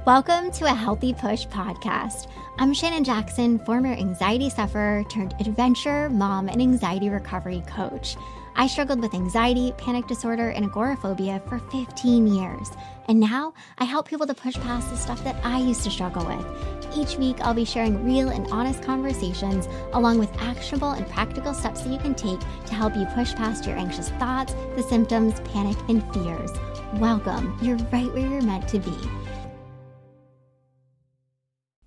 Welcome to a Healthy Push podcast. I'm Shannon Jackson, former anxiety sufferer turned adventure mom and anxiety recovery coach. I struggled with anxiety, panic disorder, and agoraphobia for 15 years. And now I help people to push past the stuff that I used to struggle with. Each week, I'll be sharing real and honest conversations along with actionable and practical steps that you can take to help you push past your anxious thoughts, the symptoms, panic, and fears. Welcome. You're right where you're meant to be.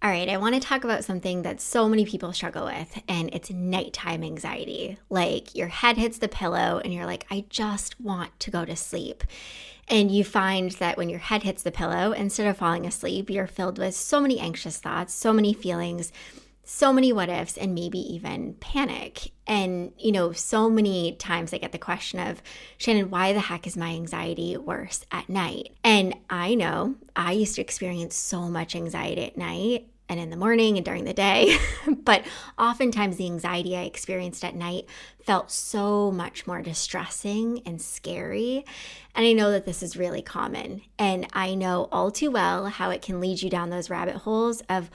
All right, I want to talk about something that so many people struggle with, and it's nighttime anxiety. Like your head hits the pillow and you're like, I just want to go to sleep. And you find that when your head hits the pillow, instead of falling asleep, you're filled with so many anxious thoughts, so many feelings, so many what ifs, and maybe even panic. And, so many times I get the question of, Shannon, why the heck is my anxiety worse at night? And I know I used to experience so much anxiety at night and in the morning and during the day, but oftentimes the anxiety I experienced at night felt so much more distressing and scary. And I know that this is really common. And I know all too well how it can lead you down those rabbit holes of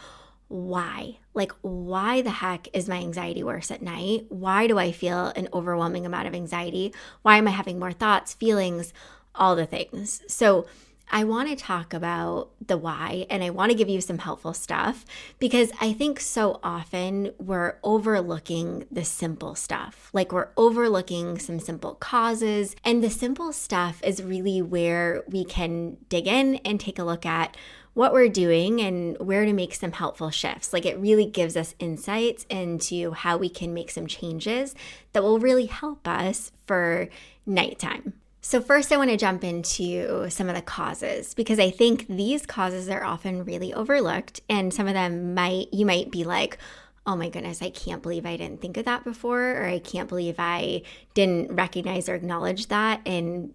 why? Like, why the heck is my anxiety worse at night? Why do I feel an overwhelming amount of anxiety? Why am I having more thoughts, feelings, all the things? So I want to talk about the why, and I want to give you some helpful stuff because I think so often we're overlooking the simple stuff. Like we're overlooking some simple causes, and the simple stuff is really where we can dig in and take a look at what we're doing and where to make some helpful shifts. Like it really gives us insights into how we can make some changes that will really help us for nighttime. So first I want to jump into some of the causes because I think these causes are often really overlooked, and some of them you might be like, oh my goodness, I can't believe I didn't think of that before, or I can't believe I didn't recognize or acknowledge that. And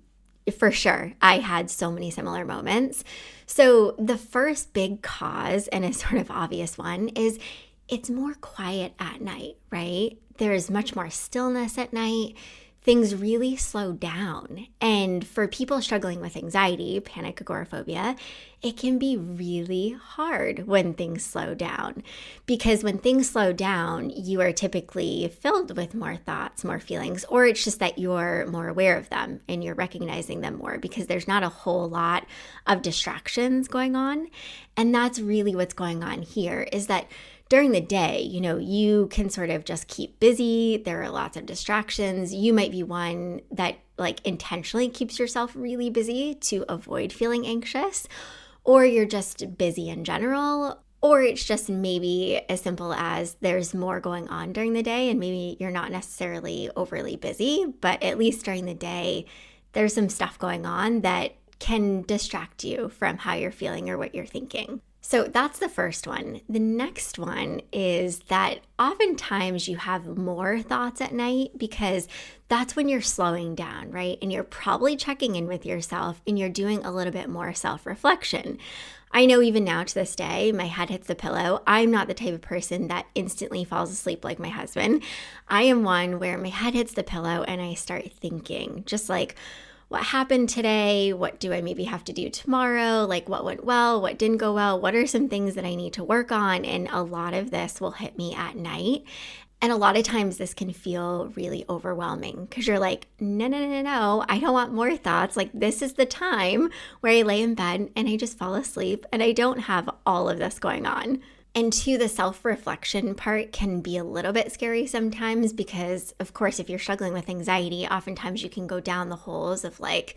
for sure, I had so many similar moments. So the first big cause, and a sort of obvious one, is it's more quiet at night, right? There's much more stillness at night. Things really slow down. And for people struggling with anxiety, panic, agoraphobia, it can be really hard when things slow down. Because when things slow down, you are typically filled with more thoughts, more feelings, or it's just that you're more aware of them and you're recognizing them more because there's not a whole lot of distractions going on. And that's really what's going on here is that during the day, you can sort of just keep busy. There are lots of distractions. You might be one that intentionally keeps yourself really busy to avoid feeling anxious, or you're just busy in general, or it's just maybe as simple as there's more going on during the day and maybe you're not necessarily overly busy, but at least during the day, there's some stuff going on that can distract you from how you're feeling or what you're thinking. So that's the first one. The next one is that oftentimes you have more thoughts at night because that's when you're slowing down, right? And you're probably checking in with yourself and you're doing a little bit more self-reflection. I know even now to this day, my head hits the pillow. I'm not the type of person that instantly falls asleep like my husband. I am one where my head hits the pillow and I start thinking, just like, what happened today? What do I maybe have to do tomorrow? Like what went well? What didn't go well? What are some things that I need to work on? And a lot of this will hit me at night. And a lot of times this can feel really overwhelming because you're like, no, I don't want more thoughts. Like this is the time where I lay in bed and I just fall asleep and I don't have all of this going on. And two, the self-reflection part can be a little bit scary sometimes because, of course, if you're struggling with anxiety, oftentimes you can go down the holes of like,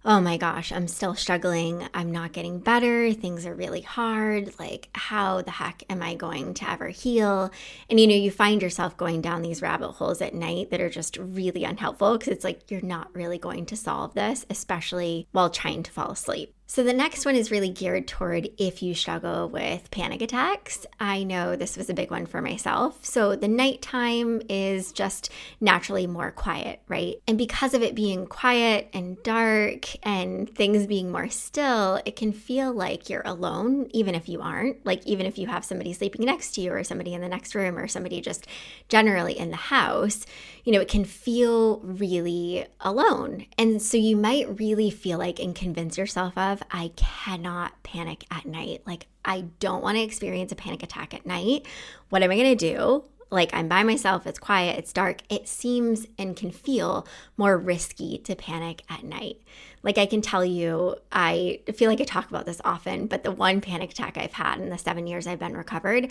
oh my gosh, I'm still struggling. I'm not getting better. Things are really hard. Like, how the heck am I going to ever heal? And, you find yourself going down these rabbit holes at night that are just really unhelpful because it's like you're not really going to solve this, especially while trying to fall asleep. So the next one is really geared toward if you struggle with panic attacks. I know this was a big one for myself. So the nighttime is just naturally more quiet, right? And because of it being quiet and dark and things being more still, it can feel like you're alone, even if you aren't. Like even if you have somebody sleeping next to you or somebody in the next room or somebody just generally in the house, it can feel really alone. And so you might really feel like and convince yourself of have, I cannot panic at night. Like, I don't want to experience a panic attack at night. What am I going to do? Like, I'm by myself, it's quiet, it's dark. It seems and can feel more risky to panic at night. Like, I can tell you, I feel like I talk about this often, but the one panic attack I've had in the 7 years I've been recovered,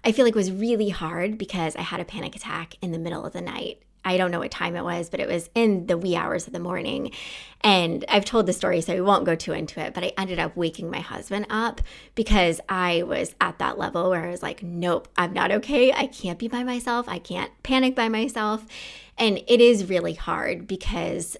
I feel like was really hard because I had a panic attack in the middle of the night. I don't know what time it was, but it was in the wee hours of the morning. And I've told the story, so we won't go too into it, but I ended up waking my husband up because I was at that level where I was like, nope, I'm not okay. I can't be by myself. I can't panic by myself. And it is really hard because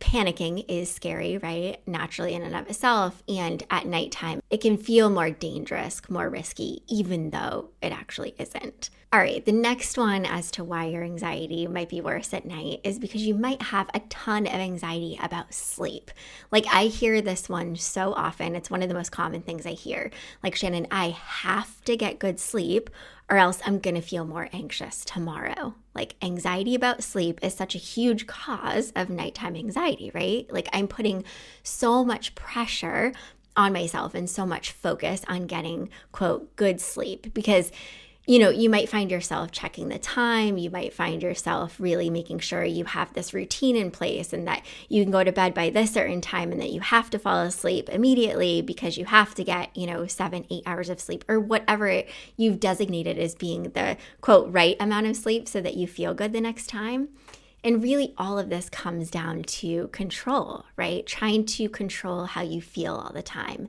panicking is scary, right? Naturally in and of itself. And at nighttime, it can feel more dangerous, more risky, even though it actually isn't. All right, the next one as to why your anxiety might be worse at night is because you might have a ton of anxiety about sleep. Like, I hear this one so often. It's one of the most common things I hear. Like, Shannon, I have to get good sleep or else I'm going to feel more anxious tomorrow. Like, anxiety about sleep is such a huge cause of nighttime anxiety, right? Like, I'm putting so much pressure on myself and so much focus on getting, quote, good sleep because you might find yourself checking the time. You might find yourself really making sure you have this routine in place and that you can go to bed by this certain time and that you have to fall asleep immediately because you have to get, 7-8 hours of sleep or whatever you've designated as being the, quote, right amount of sleep so that you feel good the next time. And really all of this comes down to control, right? Trying to control how you feel all the time.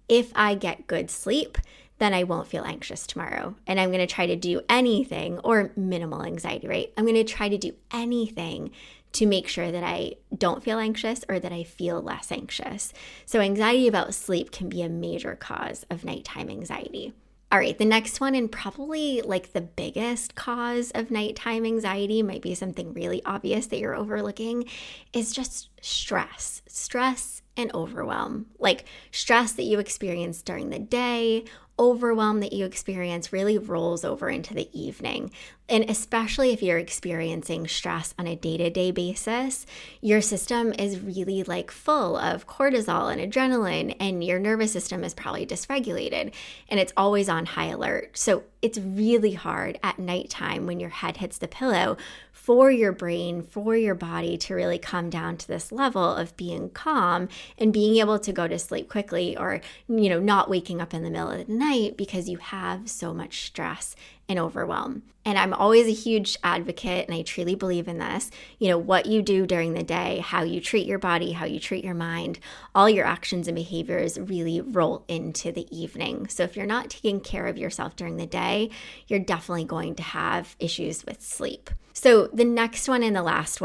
If I get good sleep, then I won't feel anxious tomorrow. And I'm going to try to do anything, or minimal anxiety, right? I'm going to try to do anything to make sure that I don't feel anxious or that I feel less anxious. So anxiety about sleep can be a major cause of nighttime anxiety. All right, the next one, and probably like the biggest cause of nighttime anxiety, might be something really obvious that you're overlooking, is just stress. Stress and overwhelm. Like stress that you experience during the day, overwhelm that you experience really rolls over into the evening. And especially if you're experiencing stress on a day-to-day basis, your system is really like full of cortisol and adrenaline, and your nervous system is probably dysregulated and it's always on high alert. So it's really hard at nighttime when your head hits the pillow for your brain, for your body to really come down to this level of being calm and being able to go to sleep quickly or, not waking up in the middle of the night because you have so much stress and overwhelm. And I'm always a huge advocate, and I truly believe in this, what you do during the day, how you treat your body, how you treat your mind, all your actions and behaviors really roll into the evening. So if you're not taking care of yourself during the day, you're definitely going to have issues with sleep. So the next one and the last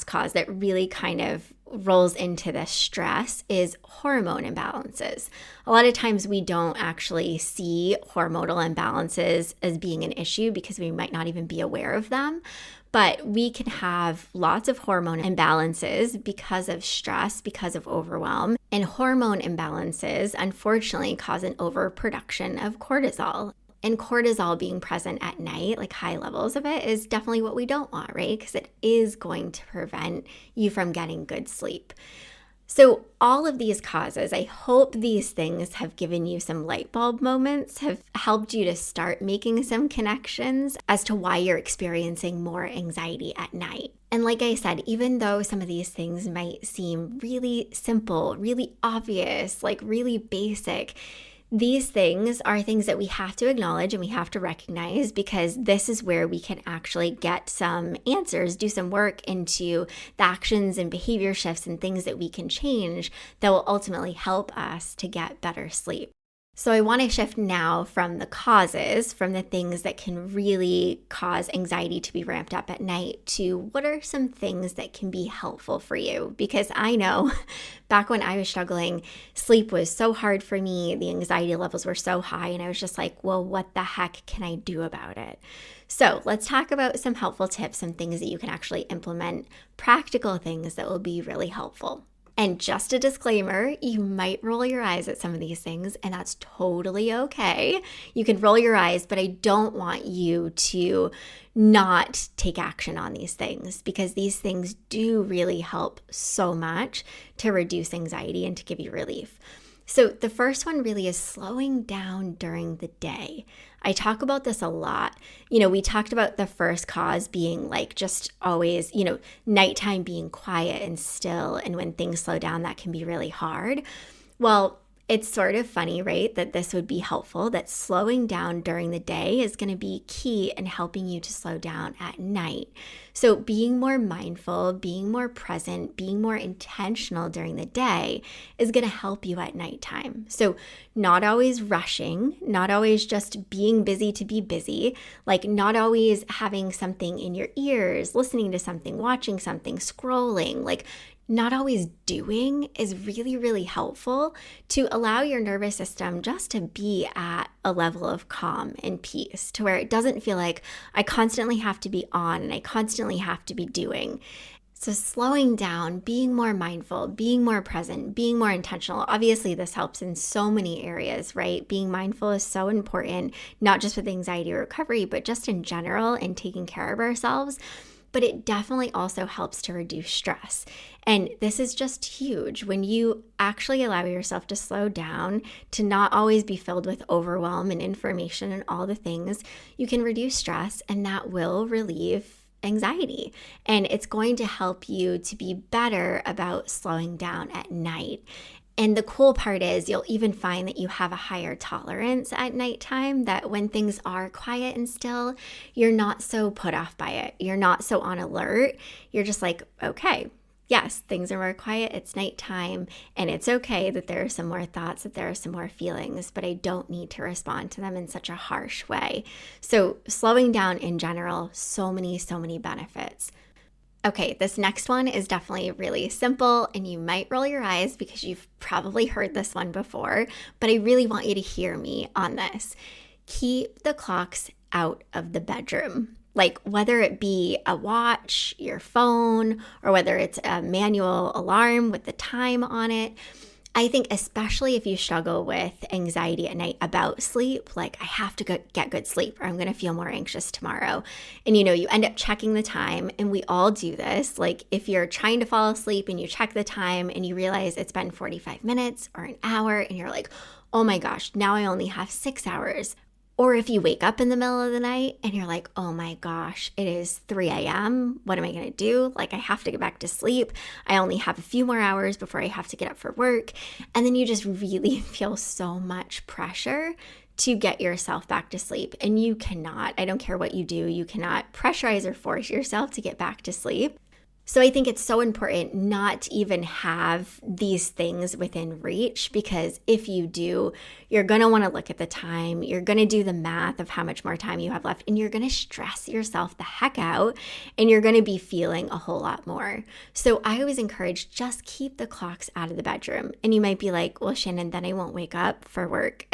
cause that really kind of rolls into this stress is hormone imbalances. A lot of times we don't actually see hormonal imbalances as being an issue because we might not even be aware of them. But we can have lots of hormone imbalances because of stress, because of overwhelm. And hormone imbalances, unfortunately, cause an overproduction of cortisol. And cortisol being present at night, like high levels of it, is definitely what we don't want, right? Because it is going to prevent you from getting good sleep. So all of these causes, I hope these things have given you some light bulb moments, have helped you to start making some connections as to why you're experiencing more anxiety at night. And like I said, even though some of these things might seem really simple, really obvious, like really basic, these things are things that we have to acknowledge and we have to recognize because this is where we can actually get some answers, do some work into the actions and behavior shifts and things that we can change that will ultimately help us to get better sleep. So I want to shift now from the causes, from the things that can really cause anxiety to be ramped up at night, to what are some things that can be helpful for you? Because I know back when I was struggling, sleep was so hard for me, the anxiety levels were so high, and I was just like, well, what the heck can I do about it? So let's talk about some helpful tips, some things that you can actually implement, practical things that will be really helpful. And just a disclaimer, you might roll your eyes at some of these things, and that's totally okay. You can roll your eyes, but I don't want you to not take action on these things, because these things do really help so much to reduce anxiety and to give you relief. So the first one really is slowing down during the day. I talk about this a lot. We talked about the first cause being like just always, nighttime being quiet and still. And when things slow down, that can be really hard. Well, it's sort of funny, right, that this would be helpful, that slowing down during the day is going to be key in helping you to slow down at night. So being more mindful, being more present, being more intentional during the day is going to help you at nighttime. So not always rushing, not always just being busy to be busy, like not always having something in your ears, listening to something, watching something, scrolling, like not always doing is really, really helpful to allow your nervous system just to be at a level of calm and peace, to where it doesn't feel like I constantly have to be on and I constantly have to be doing. So slowing down, being more mindful, being more present, being more intentional. Obviously, this helps in so many areas, right? Being mindful is so important, not just with anxiety recovery, but just in general and taking care of ourselves. But it definitely also helps to reduce stress. And this is just huge. When you actually allow yourself to slow down, to not always be filled with overwhelm and information and all the things, you can reduce stress, and that will relieve anxiety. And it's going to help you to be better about slowing down at night. And the cool part is you'll even find that you have a higher tolerance at nighttime, that when things are quiet and still, you're not so put off by it. You're not so on alert. You're just like, okay, yes, things are more quiet. It's nighttime, and it's okay that there are some more thoughts, that there are some more feelings, but I don't need to respond to them in such a harsh way. So slowing down in general, so many benefits. Okay, this next one is definitely really simple, and you might roll your eyes because you've probably heard this one before, but I really want you to hear me on this. Keep the clocks out of the bedroom. Like whether it be a watch, your phone, or whether it's a manual alarm with the time on it. I think especially if you struggle with anxiety at night about sleep, like I have to get good sleep or I'm going to feel more anxious tomorrow. And you end up checking the time, and we all do this. Like if you're trying to fall asleep and you check the time and you realize it's been 45 minutes or an hour and you're like, oh my gosh, now I only have 6 hours. Or if you wake up in the middle of the night and you're like, oh my gosh, it is 3 a.m. What am I going to do? Like I have to get back to sleep. I only have a few more hours before I have to get up for work. And then you just really feel so much pressure to get yourself back to sleep. And you cannot, I don't care what you do, you cannot pressurize or force yourself to get back to sleep. So I think it's so important not to even have these things within reach, because if you do, you're going to want to look at the time, you're going to do the math of how much more time you have left, and you're going to stress yourself the heck out, and you're going to be feeling a whole lot more. So I always encourage just keep the clocks out of the bedroom. And you might be like, well, Shannon, then I won't wake up for work.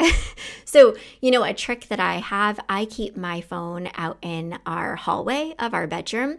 So, a trick that I have, I keep my phone out in our hallway of our bedroom.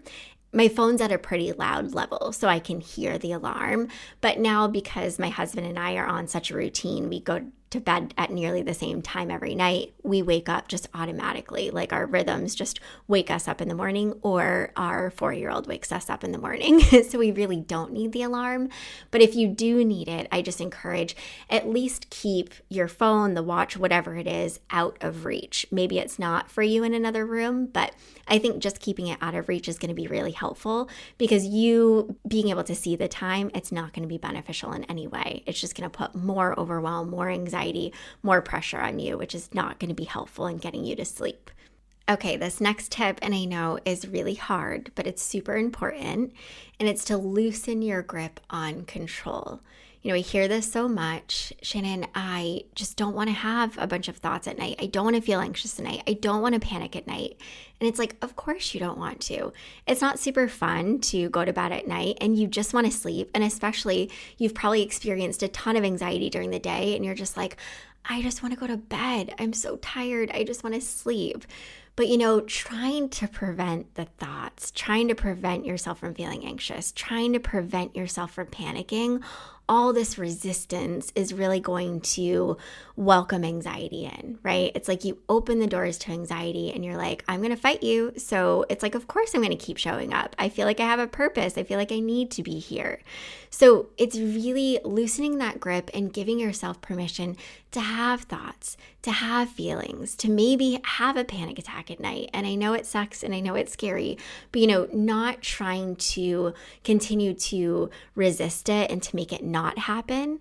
My phone's at a pretty loud level, so I can hear the alarm. But now, because my husband and I are on such a routine, we go to bed at nearly the same time every night, we wake up just automatically. Like our rhythms just wake us up in the morning, or our 4-year-old wakes us up in the morning. So we really don't need the alarm. But if you do need it, I just encourage at least keep your phone, the watch, whatever it is, out of reach. Maybe it's not for you in another room, but I think just keeping it out of reach is going to be really helpful, because you being able to see the time, it's not going to be beneficial in any way. It's just going to put more overwhelm, more anxiety, more pressure on you, which is not going to be helpful in getting you to sleep. Okay, this next tip, and I know is really hard, but it's super important, and it's to loosen your grip on control. I hear this so much. Shannon, I just don't want to have a bunch of thoughts at night. I don't want to feel anxious at night. I don't want to panic at night. And it's like, of course you don't want to. It's not super fun to go to bed at night and you just want to sleep. And especially you've probably experienced a ton of anxiety during the day and you're just like, I just want to go to bed. I'm so tired. I just want to sleep. But, trying to prevent the thoughts, trying to prevent yourself from feeling anxious, trying to prevent yourself from panicking, all this resistance is really going to welcome anxiety in, right? It's like you open the doors to anxiety and you're like, I'm going to fight you. So it's like, of course, I'm going to keep showing up. I feel like I have a purpose. I feel like I need to be here. So it's really loosening that grip and giving yourself permission to have thoughts, to have feelings, to maybe have a panic attack at night. And I know it sucks and I know it's scary, but not trying to continue to resist it and to make it not happen.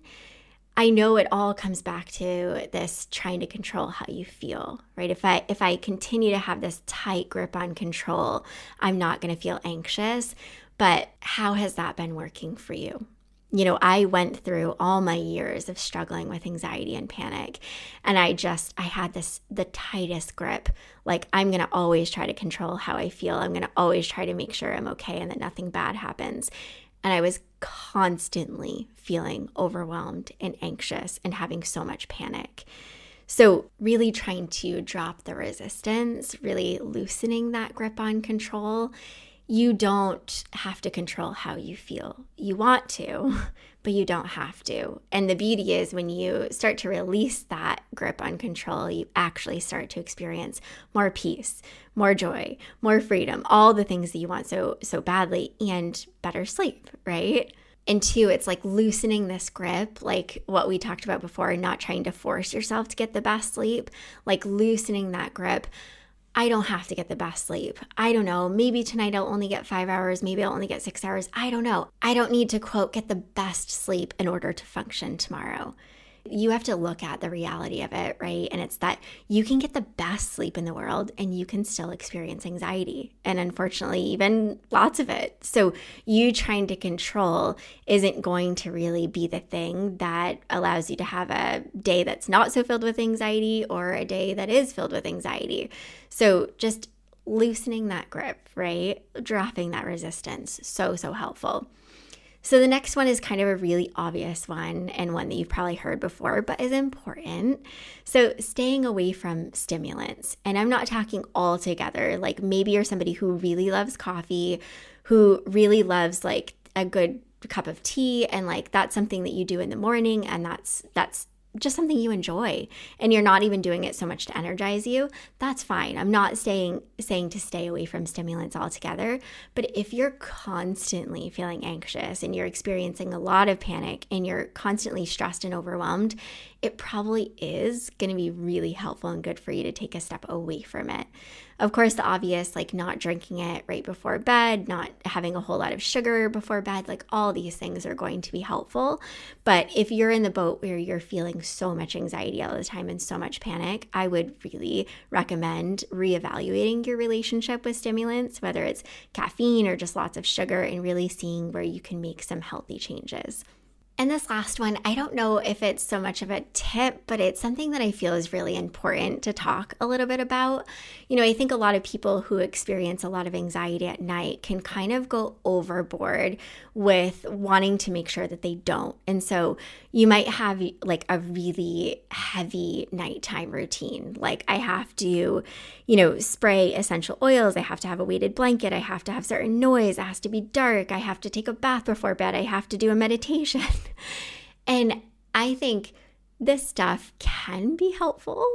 I know it all comes back to this trying to control how you feel, right? If I continue to have this tight grip on control, I'm not going to feel anxious. But how has that been working for you? I went through all my years of struggling with anxiety and panic, and I had the tightest grip. Like, I'm going to always try to control how I feel. I'm going to always try to make sure I'm okay and that nothing bad happens. And I was constantly feeling overwhelmed and anxious and having so much panic. So really trying to drop the resistance, really loosening that grip on control. You don't have to control how you feel. You want to, but you don't have to. And the beauty is when you start to release that grip on control, you actually start to experience more peace, more joy, more freedom, all the things that you want so badly, and better sleep, right? And two, it's like loosening this grip, like what we talked about before, not trying to force yourself to get the best sleep, like loosening that grip. I don't have to get the best sleep. I don't know. Maybe tonight I'll only get 5 hours. Maybe I'll only get 6 hours. I don't know. I don't need to, quote, get the best sleep in order to function tomorrow. You have to look at the reality of it, right? And it's that you can get the best sleep in the world and you can still experience anxiety. And unfortunately, even lots of it. So you trying to control isn't going to really be the thing that allows you to have a day that's not so filled with anxiety or a day that is filled with anxiety. So just loosening that grip, right? Dropping that resistance. So helpful. So the next one is kind of a really obvious one and one that you've probably heard before, but is important. So staying away from stimulants. And I'm not talking all together. Like maybe you're somebody who really loves coffee, who really loves like a good cup of tea, and like that's something that you do in the morning, and that's just something you enjoy, and you're not even doing it so much to energize you. That's fine. I'm not saying to stay away from stimulants altogether, but if you're constantly feeling anxious and you're experiencing a lot of panic and you're constantly stressed and overwhelmed, it probably is going to be really helpful and good for you to take a step away from it. Of course, the obvious, like not drinking it right before bed, not having a whole lot of sugar before bed, like all these things are going to be helpful. But if you're in the boat where you're feeling so much anxiety all the time and so much panic, I would really recommend reevaluating your relationship with stimulants, whether it's caffeine or just lots of sugar, and really seeing where you can make some healthy changes. And this last one, I don't know if it's so much of a tip, but it's something that I feel is really important to talk a little bit about. I think a lot of people who experience a lot of anxiety at night can kind of go overboard with wanting to make sure that they don't. And so you might have like a really heavy nighttime routine. Like I have to, spray essential oils. I have to have a weighted blanket. I have to have certain noise. It has to be dark. I have to take a bath before bed. I have to do a meditation. And I think this stuff can be helpful,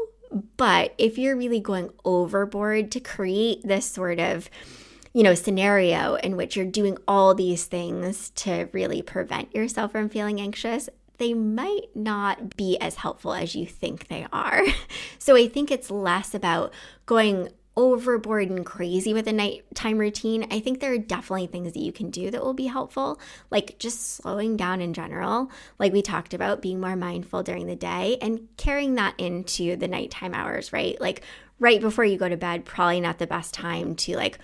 but if you're really going overboard to create this sort of, scenario in which you're doing all these things to really prevent yourself from feeling anxious, they might not be as helpful as you think they are. So I think it's less about going overboard and crazy with a nighttime routine. I think there are definitely things that you can do that will be helpful, like just slowing down in general, like we talked about, being more mindful during the day and carrying that into the nighttime hours, right? Like right before you go to bed, probably not the best time to like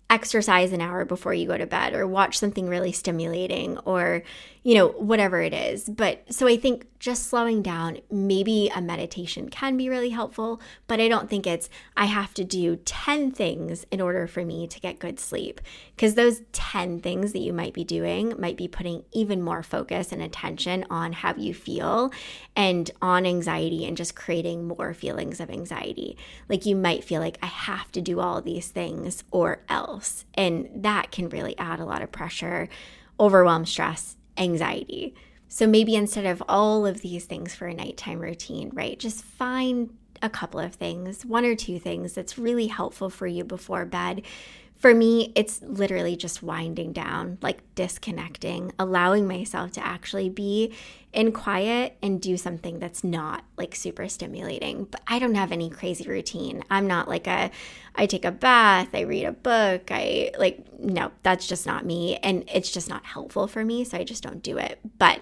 exercise an hour before you go to bed or watch something really stimulating or, whatever it is. But so I think just slowing down, maybe a meditation can be really helpful, but I don't think it's, I have to do 10 things in order for me to get good sleep, because those 10 things that you might be doing might be putting even more focus and attention on how you feel and on anxiety and just creating more feelings of anxiety. Like you might feel like I have to do all these things or else, and that can really add a lot of pressure, overwhelm, stress, anxiety. So maybe instead of all of these things for a nighttime routine, right, just find a couple of things, one or two things that's really helpful for you before bed. For me, it's literally just winding down, like disconnecting, allowing myself to actually be in quiet and do something that's not like super stimulating. But I don't have any crazy routine. I'm not like I take a bath, I read a book, no, that's just not me. And it's just not helpful for me. So I just don't do it. But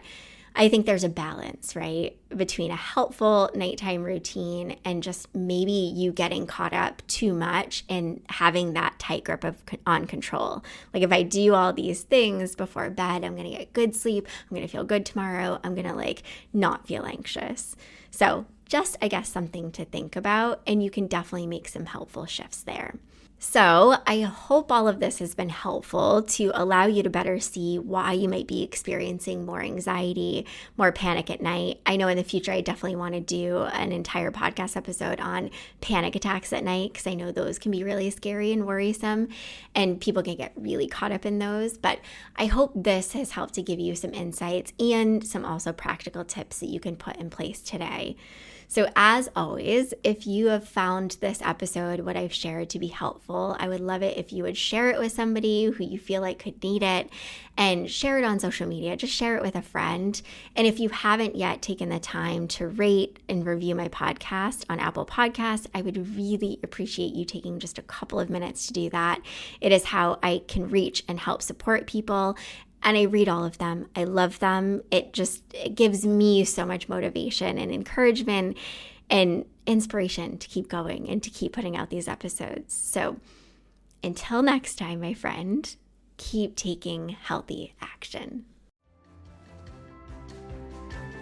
I think there's a balance, right, between a helpful nighttime routine and just maybe you getting caught up too much and having that tight grip on control. Like if I do all these things before bed, I'm going to get good sleep. I'm going to feel good tomorrow. I'm going to not feel anxious. So just, I guess, something to think about, and you can definitely make some helpful shifts there. So I hope all of this has been helpful to allow you to better see why you might be experiencing more anxiety, more panic at night. I know in the future, I definitely want to do an entire podcast episode on panic attacks at night, because I know those can be really scary and worrisome, and people can get really caught up in those. But I hope this has helped to give you some insights and some also practical tips that you can put in place today. So as always, if you have found this episode, what I've shared, to be helpful, I would love it if you would share it with somebody who you feel like could need it, and share it on social media. Just share it with a friend. And if you haven't yet taken the time to rate and review my podcast on Apple Podcasts, I would really appreciate you taking just a couple of minutes to do that. It is how I can reach and help support people. And I read all of them. I love them. It gives me so much motivation and encouragement and inspiration to keep going and to keep putting out these episodes. So until next time, my friend, keep taking healthy action.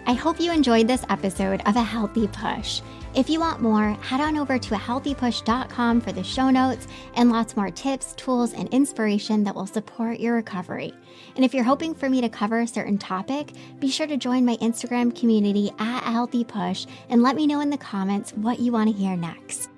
I hope you enjoyed this episode of A Healthy Push. If you want more, head on over to ahealthypush.com for the show notes and lots more tips, tools, and inspiration that will support your recovery. And if you're hoping for me to cover a certain topic, be sure to join my Instagram community at A Healthy Push and let me know in the comments what you want to hear next.